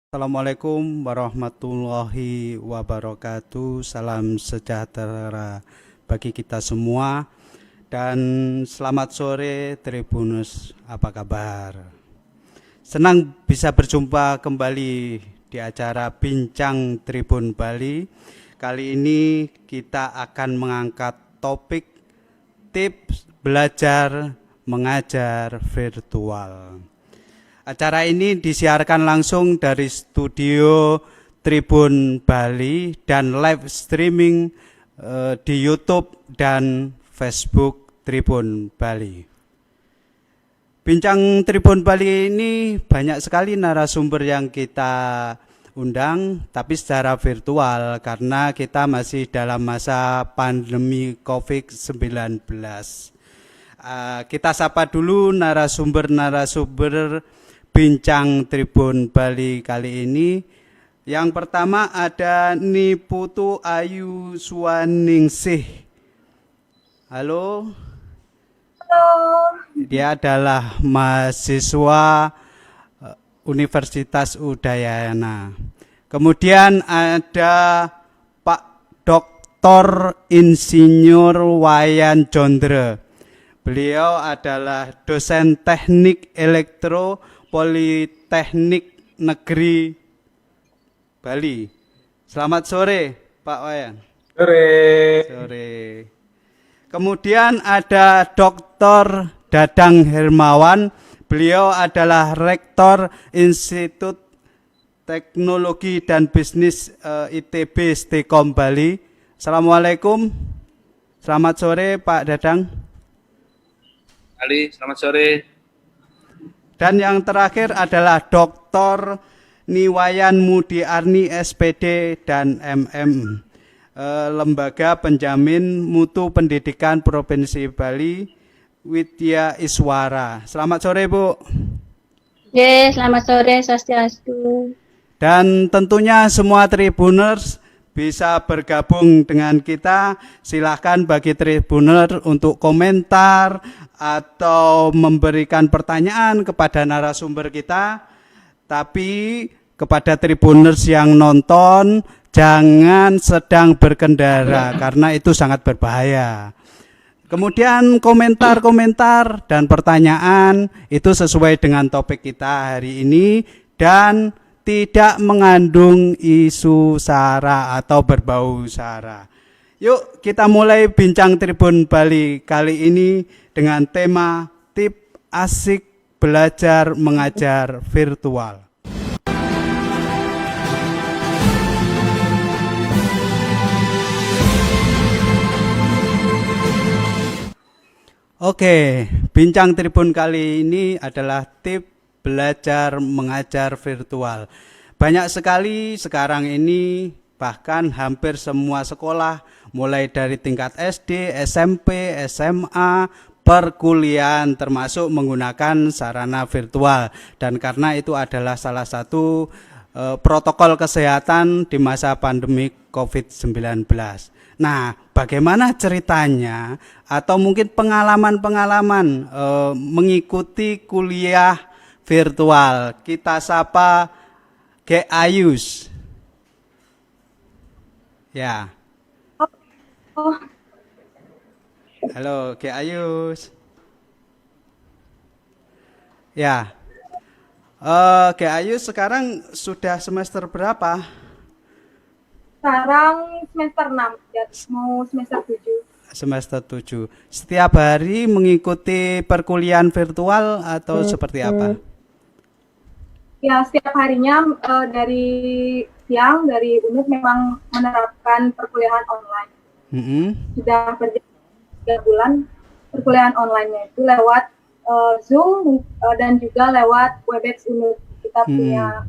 Assalamualaikum warahmatullahi wabarakatuh. Salam sejahtera bagi kita semua dan selamat sore Tribuners. Apa kabar? Senang bisa berjumpa kembali di acara Bincang Tribun Bali. Kali ini kita akan mengangkat topik tips belajar mengajar virtual. Acara ini disiarkan langsung dari studio Tribun Bali dan live streaming di YouTube dan Facebook Tribun Bali. Bincang Tribun Bali ini banyak sekali narasumber yang kita undang, tapi secara virtual karena kita masih dalam masa pandemi COVID-19. Kita sapa dulu narasumber Bincang Tribun Bali kali ini. Yang pertama ada Niputu Ayu Suwaningsih. Halo. Halo. Dia adalah mahasiswa Universitas Udayana. Kemudian ada Pak Dr. Insinyur Wayan Jondre. Beliau adalah dosen teknik elektro Politeknik Negeri Bali. Selamat sore, Pak Wayan. Sore. Kemudian ada Dr. Dadang Hermawan. Beliau adalah Rektor Institut Teknologi dan Bisnis ITB Stekom Bali. Assalamualaikum. Selamat sore, Pak Dadang. Selamat sore. Dan yang terakhir adalah Dr. Niwayan Mudiarni SPD dan MM, Lembaga Penjamin Mutu Pendidikan Provinsi Bali, Widya Iswara. Selamat sore, Bu. Selamat sore, Swastiastu. Dan tentunya semua Tribuners bisa bergabung dengan kita. Silahkan bagi Tribuner untuk komentar atau memberikan pertanyaan kepada narasumber kita. Tapi kepada Tribuners yang nonton, jangan sedang berkendara karena itu sangat berbahaya. Kemudian komentar-komentar dan pertanyaan itu sesuai dengan topik kita hari ini dan tidak mengandung isu sara atau berbau sara. Yuk kita mulai Bincang Tribun Bali kali ini dengan tema tip asik belajar mengajar virtual. Oke, Bincang Tribun kali ini adalah tip belajar mengajar virtual. Banyak sekali sekarang ini, bahkan hampir semua sekolah mulai dari tingkat SD, SMP, SMA, perkuliahan termasuk menggunakan sarana virtual. Dan karena itu adalah salah satu protokol kesehatan di masa pandemi COVID-19. Nah, bagaimana ceritanya atau mungkin pengalaman-pengalaman mengikuti kuliah virtual? Kita sapa Ge Ayus. Ya. Oh, Halo, Ge Ayus. Ya. Ge Ayus sekarang sudah semester berapa? sekarang semester 6, ya, mau semester 7. Semester 7. Setiap hari mengikuti perkuliahan virtual atau seperti apa? Ya, setiap harinya dari siang, dari UNUD memang menerapkan perkuliahan online. Sudah berjalan 3 bulan perkuliahan online-nya itu lewat Zoom dan juga lewat Webex UNUD. Kita punya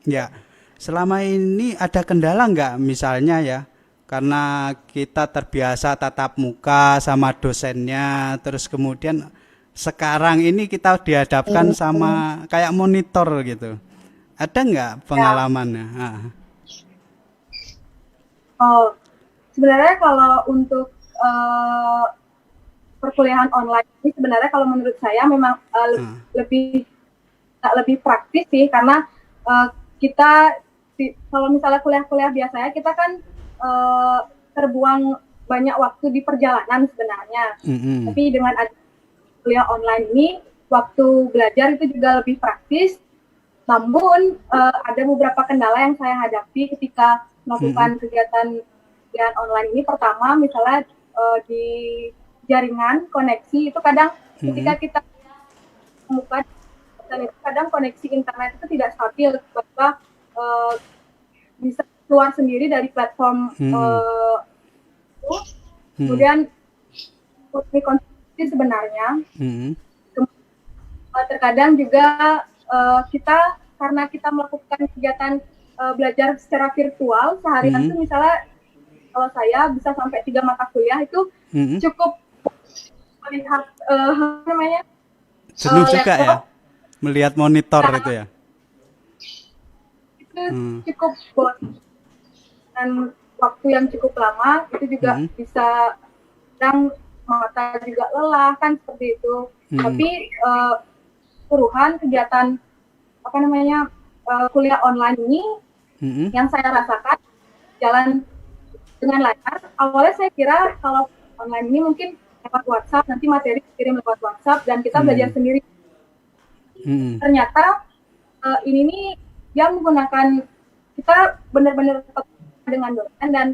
Ya, selama ini ada kendala nggak misalnya ya? Karena kita terbiasa tatap muka sama dosennya, terus kemudian sekarang ini kita dihadapkan sama kayak monitor gitu. Ada nggak pengalamannya? Sebenarnya kalau untuk perkuliahan online ini sebenarnya kalau menurut saya memang lebih lebih praktis sih, karena kita kalau misalnya kuliah-kuliah biasanya kita kan terbuang banyak waktu di perjalanan sebenarnya. Tapi dengan kuliah online ini, waktu belajar itu juga lebih praktis. Namun ada beberapa kendala yang saya hadapi ketika melakukan kegiatan online ini. Pertama, misalnya di jaringan koneksi itu kadang ketika kita temukan, dan itu kadang koneksi internet itu tidak stabil, tiba-tiba bisa keluar sendiri dari platform itu. Kemudian konsumsi sebenarnya terkadang juga kita karena kita melakukan kegiatan belajar secara virtual seharian itu, misalnya kalau saya bisa sampai 3 mata kuliah itu cukup melihat jenuh juga ya melihat monitor itu ya. Itu cukup dan waktu yang cukup lama itu juga bisa kadang mata juga lelah kan seperti itu. Tapi keseluruhan kegiatan kuliah online ini yang saya rasakan jalan dengan lancar. Awalnya saya kira kalau online ini mungkin lewat WhatsApp, nanti materi dikirim lewat WhatsApp dan kita belajar sendiri. Ternyata ini nih dia menggunakan, kita benar-benar tetap dengan dosen dan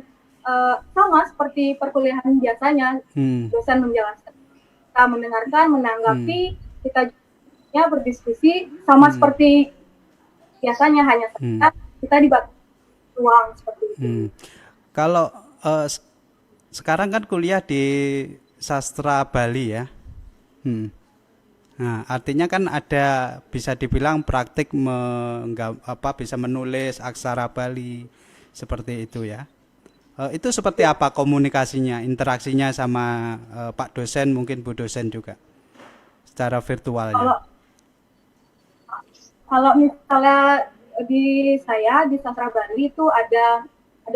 sama seperti perkuliahan biasanya, dosen menjelaskan, kita mendengarkan, menanggapi, kita juga berdiskusi sama seperti biasanya, hanya saja kita dibatasi ruang seperti itu. Kalau sekarang kan kuliah di Sastra Bali ya. Nah, artinya kan ada, bisa dibilang praktik bisa menulis aksara Bali seperti itu ya. Itu seperti apa komunikasinya, interaksinya sama Pak dosen, mungkin Bu dosen juga secara virtualnya? Kalau misalnya di Sastra Bali itu ada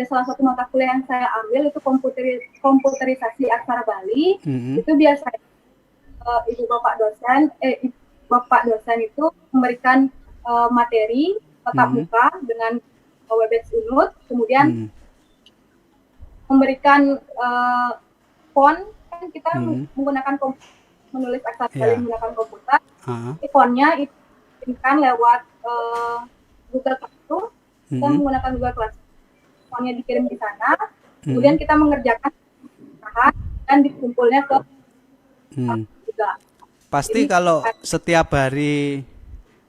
salah satu mata kuliah yang saya ambil itu komputerisasi aksara Bali. Itu biasanya ibu bapak dosen itu memberikan materi tatap muka dengan Webex Unut, kemudian memberikan font, kan kita menggunakan menulis aksara Bali menggunakan komputer. Fontnya itu dikirimkan lewat Google Classroom, kita menggunakan Google Classroom, fontnya dikirim di sana, kemudian kita mengerjakan dan dikumpulnya ke juga. Pasti jadi, kalau setiap hari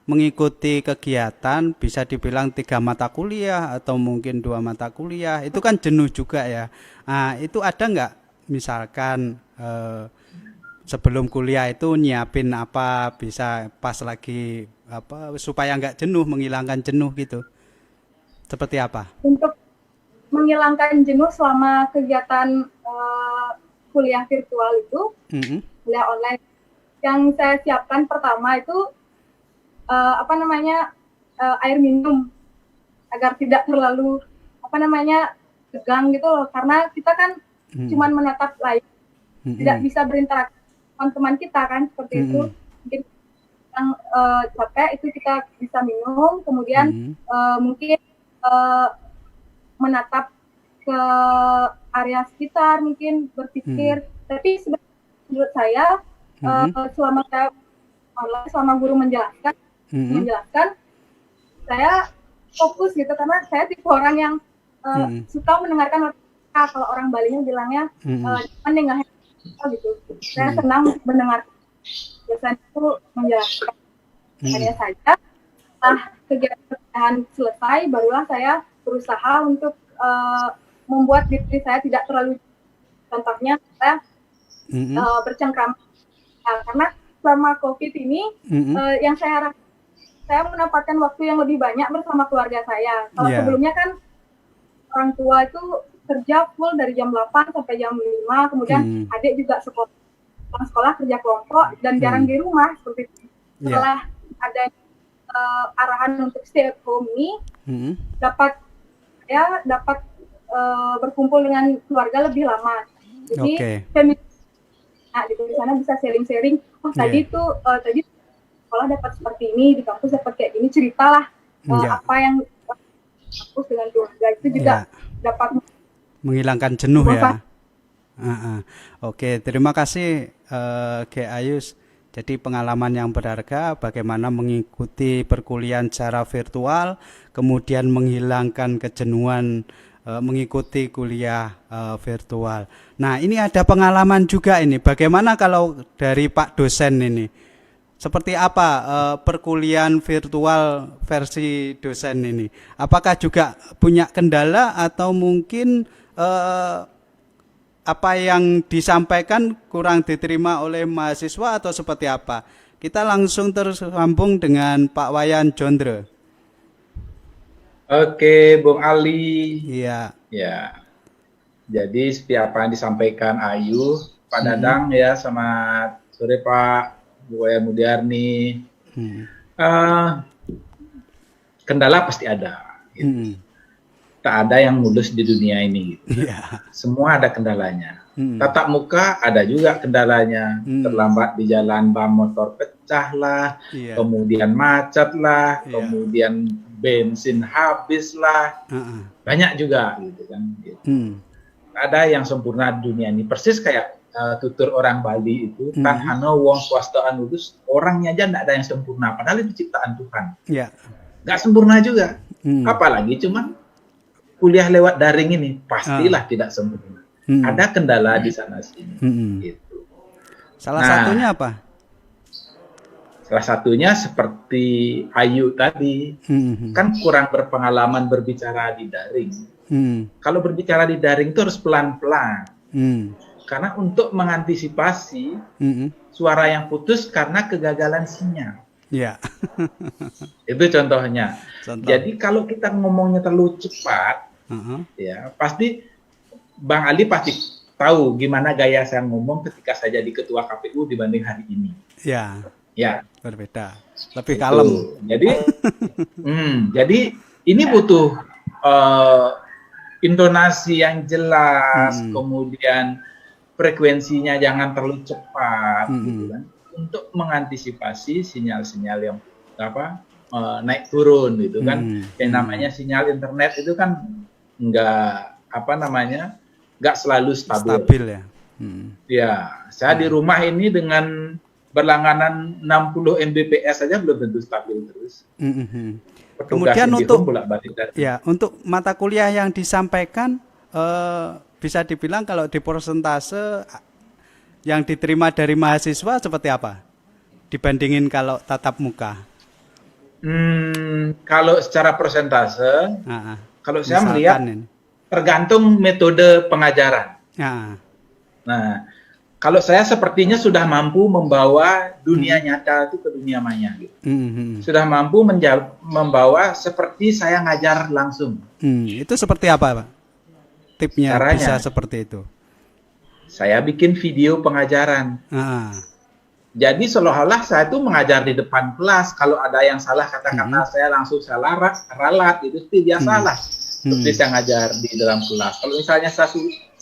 mengikuti kegiatan bisa dibilang 3 mata kuliah atau mungkin 2 mata kuliah, itu kan jenuh juga ya. Nah, itu ada nggak misalkan sebelum kuliah itu nyiapin apa, bisa pas lagi supaya nggak jenuh, menghilangkan jenuh gitu, seperti apa? Untuk menghilangkan jenuh selama kegiatan kuliah virtual itu, kuliah online, yang saya siapkan pertama itu air minum agar tidak terlalu tegang gitu loh, karena kita kan cuman menatap layar, tidak bisa berinteraksi dengan teman kita kan seperti itu. Mungkin yang capek itu kita bisa minum, kemudian mungkin menatap ke area sekitar, mungkin berpikir. Tapi sebenarnya menurut saya selama saya online, selama guru menjelaskan, saya fokus gitu, karena saya tipe orang yang suka mendengarkan. Kalau orang Balinya bilangnya mendengar gitu. Saya senang mendengar dosen itu menjelaskan. Hanya saja setelah kegiatan selesai, barulah saya berusaha untuk membuat diri saya tidak terlalu, contohnya saya bercengkrama, karena selama COVID ini yang saya mendapatkan waktu yang lebih banyak bersama keluarga saya. Kalau sebelumnya kan orang tua itu kerja full dari jam 8 sampai jam 5, kemudian adik juga sekolah kerja kelompok dan jarang di rumah seperti itu. Setelah ada arahan untuk stay at home ini, dapat berkumpul dengan keluarga lebih lama. Jadi di sana bisa sharing-sharing. Tadi sekolah dapat seperti ini, di kampus dapat kayak gini, ceritalah Ya. apa yang kampus dengan keluarga itu juga dapat menghilangkan jenuh ya. membuat Oke, terima kasih Ge Ayus. Jadi pengalaman yang berharga bagaimana mengikuti perkuliahan secara virtual, kemudian menghilangkan kejenuhan mengikuti kuliah virtual. Nah, ini ada pengalaman juga ini. Bagaimana kalau dari Pak dosen ini? Seperti apa perkuliahan virtual versi dosen ini? Apakah juga punya kendala atau mungkin apa yang disampaikan kurang diterima oleh mahasiswa atau seperti apa? Kita langsung tersambung dengan Pak Wayan Jondre. Oke, Bung Ali. Iya. Ya, jadi seperti apa yang disampaikan Ayu, Pak Dadang ya, selamat sore Pak, Bu Wayan Mudiarni. Kendala pasti ada. Gitu. Tak ada yang mulus di dunia ini. Gitu. Iya. Semua ada kendalanya. Tatap muka ada juga kendalanya. Terlambat di jalan, ban motor pecah lah, kemudian macet lah, kemudian bensin habis lah, banyak juga gitu kan. Gitu. Ada yang sempurna di dunia ini. Persis kayak tutur orang Bali itu, tan hano wong swasta anulus, orangnya aja tidak ada yang sempurna. Padahal itu ciptaan Tuhan. Iya. Nggak sempurna juga. Apalagi cuman kuliah lewat daring ini pastilah tidak sempurna. Ada kendala di sana sini. Gitu. Salah satunya apa? Salah satunya seperti Ayu tadi, kan kurang berpengalaman berbicara di daring. Kalau berbicara di daring itu harus pelan-pelan. Karena untuk mengantisipasi suara yang putus karena kegagalan sinyal. Ya. Itu contohnya. Jadi kalau kita ngomongnya terlalu cepat, ya pasti Bang Ali pasti tahu gimana gaya saya ngomong ketika saya jadi ketua KPU dibanding hari ini. Ya. Ya. Berbeda. Lebih kalem. Jadi ini butuh intonasi yang jelas, kemudian frekuensinya jangan terlalu cepat, gitu kan, untuk mengantisipasi sinyal-sinyal yang naik turun, gitu kan. Yang namanya sinyal internet itu kan nggak selalu stabil ya. Ya, saya di rumah ini dengan berlangganan 60 Mbps saja belum tentu stabil terus. Kemudian untuk mata kuliah yang disampaikan bisa dibilang kalau di persentase yang diterima dari mahasiswa seperti apa dibandingin kalau tatap muka? Kalau secara persentase, kalau saya melihat ini, tergantung metode pengajaran. Nah, kalau saya sepertinya sudah mampu membawa dunia nyata itu ke dunia maya. Gitu. Sudah mampu membawa seperti saya ngajar langsung. Itu seperti apa, Pak? Tipnya caranya, bisa seperti itu? Saya bikin video pengajaran. Jadi seolah-olah saya itu mengajar di depan kelas. Kalau ada yang salah kata-kata saya langsung saya ralat. Itu dia salah. Seperti saya ngajar di dalam kelas. Kalau misalnya saya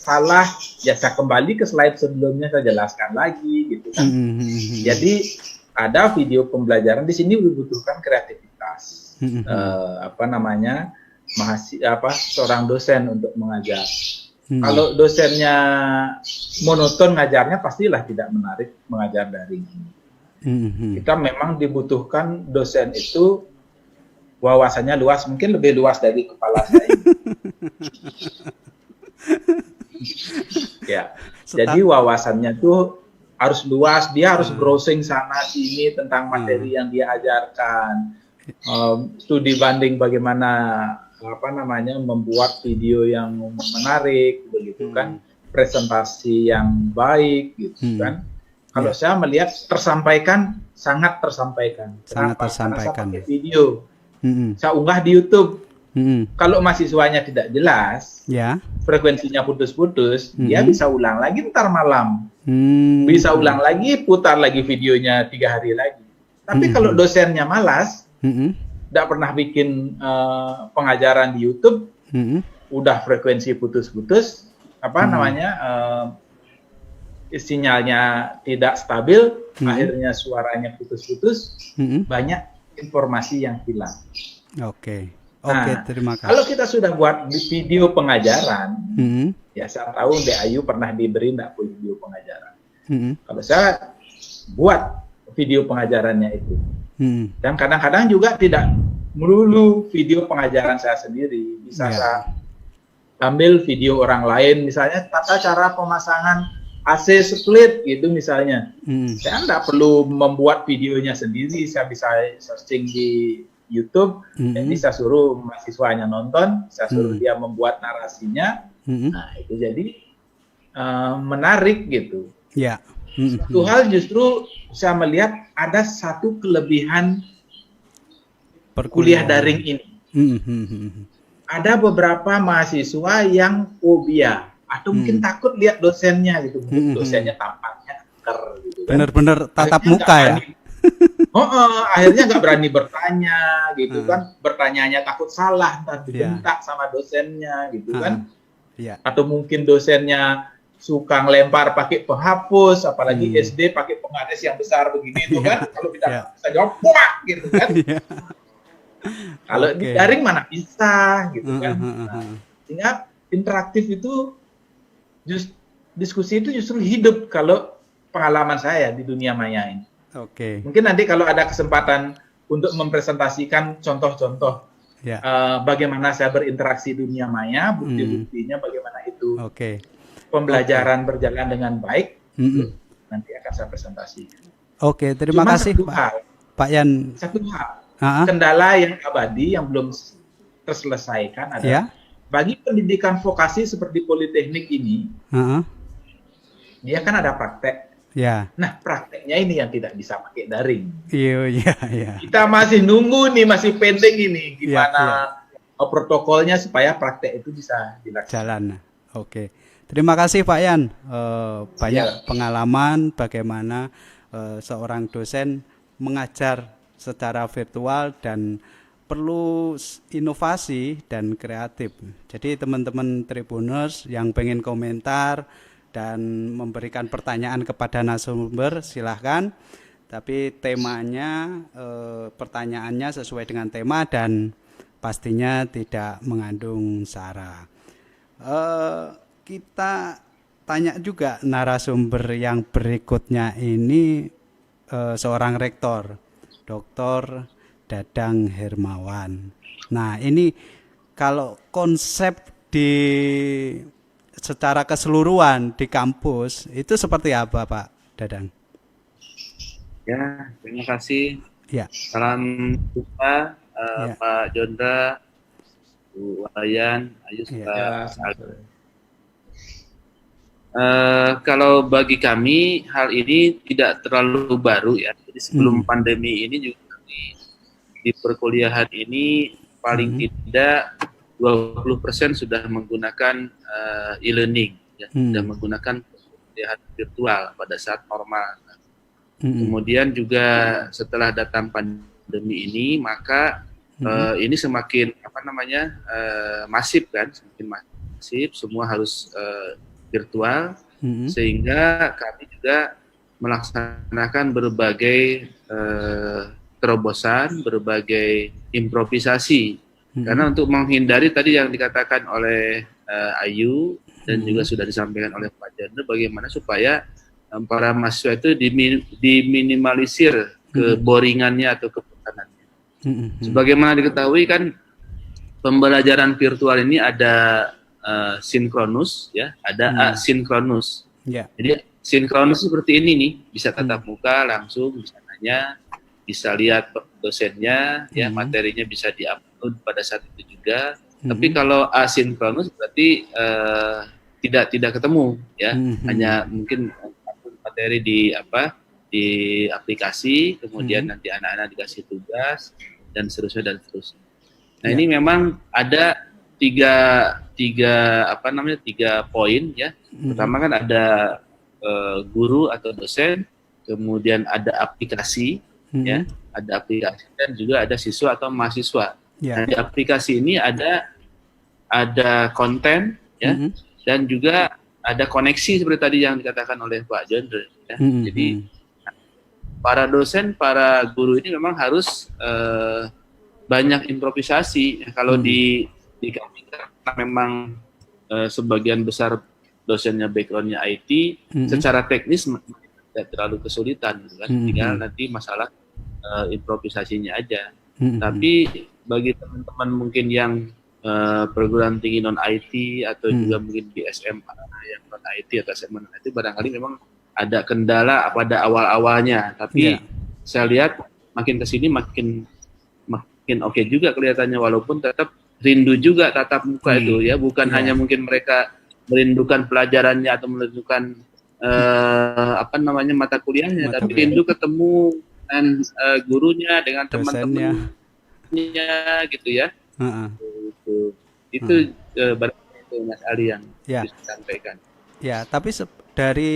salah, ya saya kembali ke slide sebelumnya, saya jelaskan lagi, gitu kan. Jadi ada video pembelajaran di sini dibutuhkan kreativitas, seorang dosen untuk mengajar. Kalau dosennya monoton ngajarnya, pastilah tidak menarik mengajar daring ini. Kita memang dibutuhkan dosen itu wawasannya luas, mungkin lebih luas dari kepala saya. Ya, jadi wawasannya tuh harus luas, dia harus browsing sana sini tentang materi yang dia ajarkan, studi banding bagaimana membuat video yang menarik, begitu kan, presentasi yang baik, gitu kan. Kalau saya melihat sangat tersampaikan. Sangat tersampaikan. Karena saya pakai video, saya unggah di YouTube. Kalau mahasiswanya tidak jelas, frekuensinya putus-putus, dia bisa ulang lagi ntar malam, bisa ulang lagi, putar lagi videonya 3 hari lagi. Tapi kalau dosennya malas, tidak pernah bikin pengajaran di YouTube, udah frekuensi putus-putus, sinyalnya tidak stabil, akhirnya suaranya putus-putus, banyak informasi yang hilang. Oke, Nah, terima kasih. kalau kita sudah buat video pengajaran, ya saya tahu Dek Ayu pernah diberi enggak video pengajaran. Kalau saya buat video pengajarannya itu, dan kadang-kadang juga tidak melulu video pengajaran saya sendiri, bisa saya ambil video orang lain, misalnya tata cara pemasangan AC split gitu misalnya. Saya nggak perlu membuat videonya sendiri, saya bisa searching di YouTube, jadi saya suruh mahasiswanya nonton, saya suruh dia membuat narasinya. Nah, itu jadi menarik gitu. Ya. Satu hal justru saya melihat ada satu kelebihan kuliah daring ini. Ada beberapa mahasiswa yang fobia atau mungkin takut lihat dosennya gitu, mungkin dosennya tampaknya angker gitu kan. Bener-bener tatap muka ya. Akhirnya nggak berani bertanya gitu kan, bertanyanya takut salah, ntar dibentak sama dosennya gitu kan. Atau mungkin dosennya suka ngelempar pakai penghapus, apalagi SD pakai pengades yang besar begini itu kan, kalau kita bisa jawab wah gitu kan. Kalau di daring mana bisa gitu kan. Sehingga interaktif itu diskusi itu justru hidup kalau pengalaman saya di dunia maya ini. Mungkin nanti kalau ada kesempatan untuk mempresentasikan contoh-contoh bagaimana saya berinteraksi dunia maya, bukti-buktinya bagaimana itu pembelajaran berjalan dengan baik, nanti akan saya presentasi. Terima kasih Pak Yan. Satu hal, kendala yang abadi yang belum terselesaikan adalah bagi pendidikan vokasi seperti politeknik ini, dia kan ada praktek. Nah, prakteknya ini yang tidak bisa pakai daring. Kita masih nunggu nih, masih pending ini gimana protokolnya supaya praktek itu bisa dilaksanakan. Terima kasih Pak Yan. Banyak pengalaman bagaimana seorang dosen mengajar secara virtual dan perlu inovasi dan kreatif. Jadi teman-teman Tribuners yang pengen komentar dan memberikan pertanyaan kepada narasumber silahkan, tapi temanya pertanyaannya sesuai dengan tema dan pastinya tidak mengandung sara. Kita tanya juga narasumber yang berikutnya ini, seorang rektor, Dr. Dadang Hermawan. Nah, ini kalau konsep secara keseluruhan di kampus itu seperti apa Pak Dadang? Ya, terima kasih. Salam jumpa Pak Jondra, Bu Wayan, Ayu serta kalau bagi kami hal ini tidak terlalu baru ya. Jadi sebelum pandemi ini juga di perkuliahan ini paling tidak 20% sudah menggunakan e-learning, sudah menggunakan perkuliahan virtual pada saat normal. Kemudian juga setelah datang pandemi ini, maka ini semakin masif kan, semakin masif, semua harus virtual, sehingga kami juga melaksanakan berbagai terobosan, berbagai improvisasi. Karena untuk menghindari tadi yang dikatakan oleh Ayu dan juga sudah disampaikan oleh Pak Jandra, bagaimana supaya para mahasiswa itu diminimalisir keboringannya atau kebosanannya. Sebagaimana diketahui kan pembelajaran virtual ini ada sinkronus, ya, ada asinkronus. Jadi sinkronus seperti ini nih, bisa tatap muka langsung, bisa nanya, bisa lihat dosennya, ya, materinya bisa diupload pada saat itu juga. Tapi kalau asinkronus berarti tidak ketemu, ya, hanya mungkin materi di aplikasi, kemudian nanti anak-anak dikasih tugas dan seterusnya. Nah, ini memang ada tiga poin, ya. Pertama kan ada guru atau dosen, kemudian ada aplikasi, ya, ada aplikasi dan juga ada siswa atau mahasiswa. Nah, di aplikasi ini ada konten, ya, dan juga ada koneksi seperti tadi yang dikatakan oleh Pak Jondre. Ya. Jadi para dosen, para guru ini memang harus banyak improvisasi. Kalau di kami karena memang sebagian besar dosennya backgroundnya IT, secara teknis tidak terlalu kesulitan, gitu kan. Tinggal nanti masalah improvisasinya aja. Tapi bagi teman-teman mungkin yang perguruan tinggi non IT atau juga mungkin di SMA yang non IT atau SMA non IT, barangkali memang ada kendala pada awal-awalnya. Tapi saya lihat makin kesini makin oke juga kelihatannya, walaupun tetap rindu juga tatap muka itu ya, bukan hanya mungkin mereka merindukan pelajarannya atau merindukan mata kuliahnya, tapi rindu ketemu dengan gurunya, dengan teman-temannya gitu ya. Itu barangkali itu Mas Ali yang bisa disampaikan. Ya, tapi dari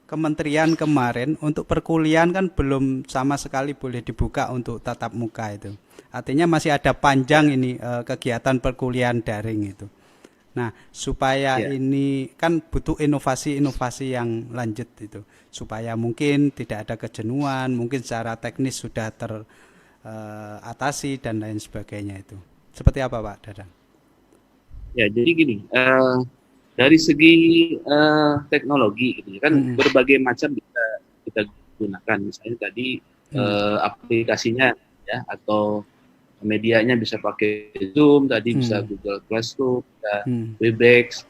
kementerian kemarin untuk perkuliahan kan belum sama sekali boleh dibuka untuk tatap muka itu. Artinya masih ada panjang ini kegiatan perkuliahan daring itu. Nah, supaya ini kan butuh inovasi-inovasi yang lanjut itu, supaya mungkin tidak ada kejenuhan, mungkin secara teknis sudah teratasi dan lain sebagainya itu. Seperti apa Pak Dadang? Ya, jadi gini, dari segi teknologi gitu kan berbagai macam bisa kita gunakan. Misalnya tadi aplikasinya ya, atau medianya bisa pakai Zoom, tadi bisa Google Classroom, bisa Webex.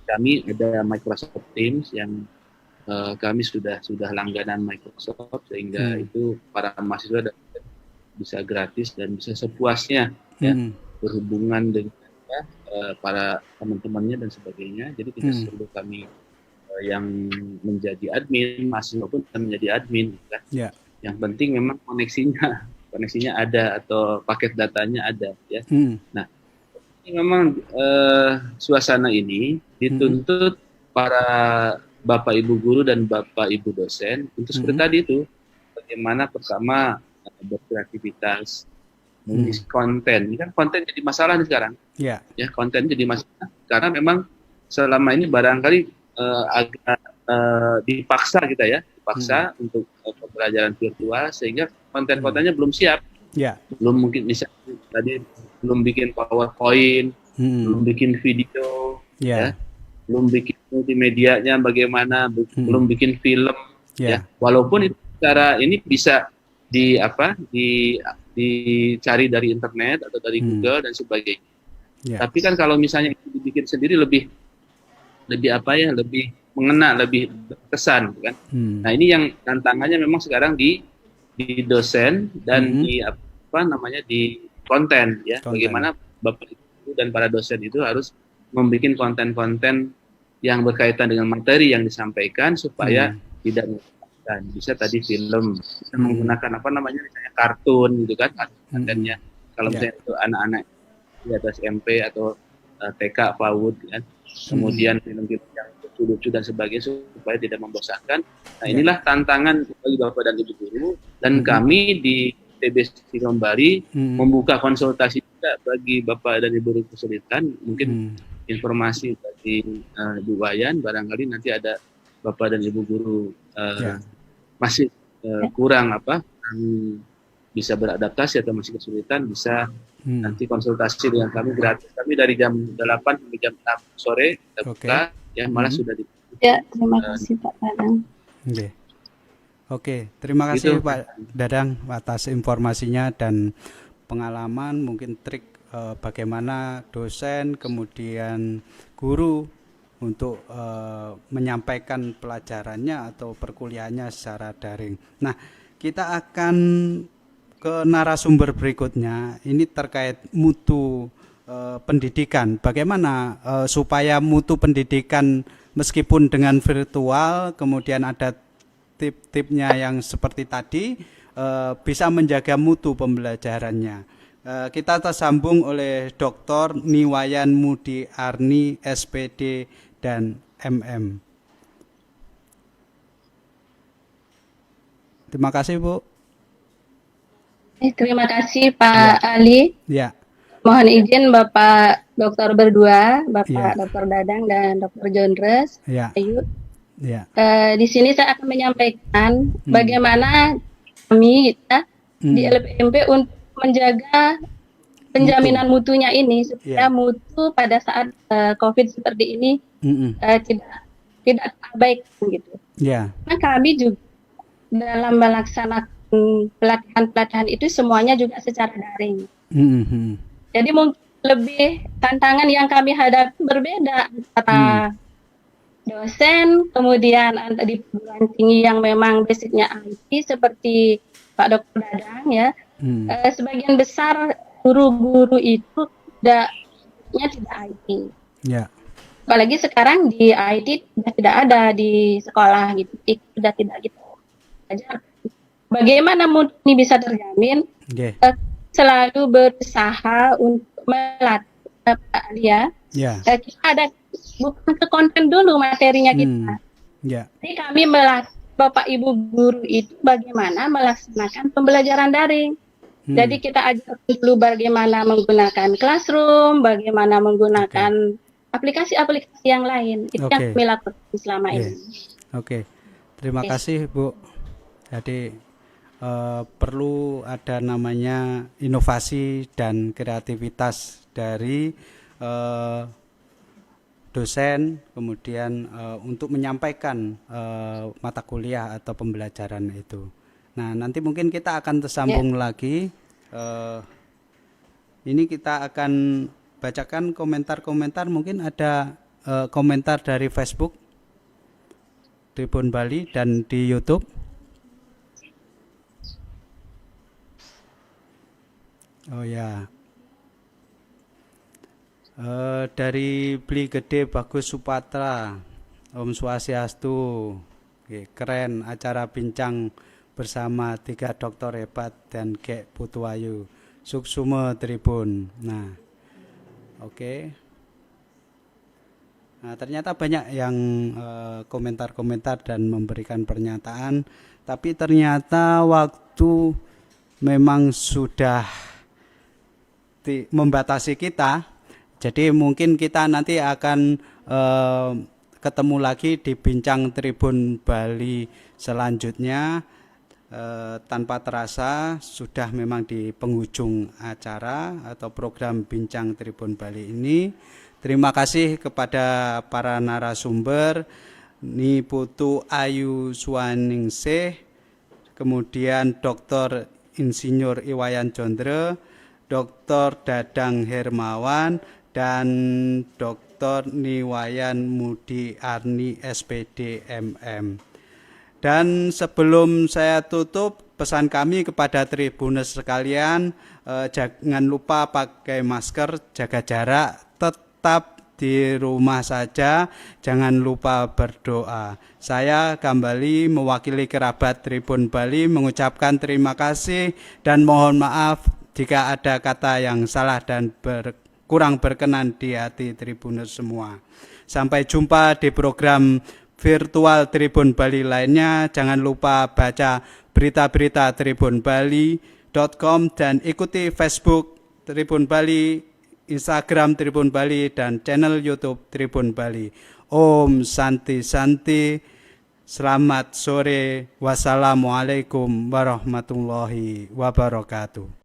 Kami ada Microsoft Teams yang kami sudah langganan Microsoft, sehingga itu para mahasiswa bisa gratis dan bisa sepuasnya ya, berhubungan dengan para teman-temannya dan sebagainya. Jadi tidak perlu kami yang menjadi admin, mahasiswa pun bisa menjadi admin kan. Yang penting memang koneksinya ada atau paket datanya ada ya. Nah, ini memang suasana ini dituntut para Bapak Ibu guru dan Bapak Ibu dosen untuk seperti tadi itu, bagaimana pertama berkreativitas, menulis konten. Ini kan konten jadi masalah nih sekarang. Ya, konten jadi masalah karena memang selama ini barangkali agak dipaksa kita ya, untuk pembelajaran virtual, sehingga konten-kontennya belum siap. Belum mungkin misalnya tadi belum bikin PowerPoint, belum bikin video, ya, belum bikin multimedianya bagaimana, belum bikin film, ya. Walaupun itu cara ini bisa dicari dari internet atau dari Google dan sebagainya. Tapi kan kalau misalnya itu dibikin sendiri lebih mengena, lebih berkesan kan. Nah, ini yang tantangannya memang sekarang di dosen dan di konten ya. Bagaimana Bapak Ibu dan para dosen itu harus membuat konten-konten yang berkaitan dengan materi yang disampaikan supaya tidak menggunakan, bisa tadi film, bisa menggunakan misalnya kartun gitu kan, kontennya. Kalau misalnya itu anak-anak di atas SMP atau TK, PAUD kan. Kemudian film-film yang lucu dan sebagainya supaya tidak membosankan. Nah, inilah tantangan bagi Bapak dan Ibu guru, dan kami di TBC Bali membuka konsultasi juga bagi Bapak dan Ibu guru kesulitan. Mungkin informasi dari Bu Wayan, barangkali nanti ada Bapak dan Ibu guru masih kurang bisa beradaptasi atau masih kesulitan, bisa nanti konsultasi dengan kami gratis. Kami dari jam 8 sampai jam 6 sore kita buka, ya, malah sudah di. Ya, terima kasih Pak Dadang. Oke, terima kasih Pak Dadang atas informasinya dan pengalaman, mungkin trik bagaimana dosen kemudian guru untuk menyampaikan pelajarannya atau perkuliahannya secara daring. Nah, kita akan ke narasumber berikutnya. Ini terkait mutu pendidikan. Bagaimana supaya mutu pendidikan meskipun dengan virtual, kemudian ada tip-tipnya yang seperti tadi, bisa menjaga mutu pembelajarannya. Kita tersambung oleh Dr. Niwayan Mudi Arni, SPD dan MM. Terima kasih Bu. Terima kasih Pak Ali. Ya. Mohon izin Bapak dokter berdua, Ya, Bapak Dr. Dadang dan Dr. Jondres, ya, Ayu. ya. Di sini saya akan menyampaikan bagaimana kami kita di LPMP untuk menjaga penjaminan mutunya ini supaya Ya. mutu pada saat COVID seperti ini tidak terabaikan gitu. Ya. Nah, kami juga dalam melaksanakan pelatihan-pelatihan itu semuanya juga secara daring. Jadi mungkin lebih tantangan yang kami hadapi berbeda antara dosen, kemudian di perguruan tinggi yang memang basicnya IT seperti Pak Dr. Dadang ya. Sebagian besar guru-guru itu tidak IT. Ya. Apalagi sekarang di IT sudah tidak ada di sekolah gitu, sudah tidak gitu. Bagaimana ini bisa terjamin? Selalu berusaha untuk melatih Pak Alia. Kita ada bukan ke konten dulu materinya kita. Jadi kami melatih Bapak Ibu guru itu bagaimana melaksanakan pembelajaran daring. Jadi kita ajarkan dulu bagaimana menggunakan Classroom, bagaimana menggunakan aplikasi-aplikasi yang lain. Itu yang kami lakukan selama ini. Terima kasih Bu. Jadi perlu ada namanya inovasi dan kreativitas dari dosen, kemudian untuk menyampaikan mata kuliah atau pembelajaran itu. Nah, nanti mungkin kita akan tersambung lagi. Ini kita akan bacakan komentar-komentar. Mungkin ada komentar dari Facebook Tribun Bali dan di YouTube. Oh ya. Dari Beli Gede Bagus Supatra, Om Swastiastu, keren acara bincang bersama 3 dokter hebat dan Gek Putuayu, Suksume Tribun. Nah, Nah, ternyata banyak yang komentar-komentar dan memberikan pernyataan, tapi ternyata waktu memang sudah membatasi kita. Jadi mungkin kita nanti akan ketemu lagi di Bincang Tribun Bali selanjutnya. Tanpa terasa sudah memang di penghujung acara atau program Bincang Tribun Bali ini. Terima kasih kepada para narasumber, Niputu Ayu Suwaningsih, kemudian Dr. Insinyur Iwayan Jondre, Dr. Dadang Hermawan, dan Dr. Niwayan Mudi Arni SPD MM. Dan sebelum saya tutup, pesan kami kepada Tribuners sekalian, jangan lupa pakai masker, jaga jarak, tetap di rumah saja, jangan lupa berdoa. Saya kembali mewakili kerabat Tribun Bali mengucapkan terima kasih dan mohon maaf jika ada kata yang salah dan kurang berkenan di hati Tribuners semua. Sampai jumpa di program virtual Tribun Bali lainnya. Jangan lupa baca berita-berita tribunbali.com dan ikuti Facebook Tribun Bali, Instagram Tribun Bali, dan channel YouTube Tribun Bali. Om Santi Santi. Selamat sore. Wassalamualaikum warahmatullahi wabarakatuh.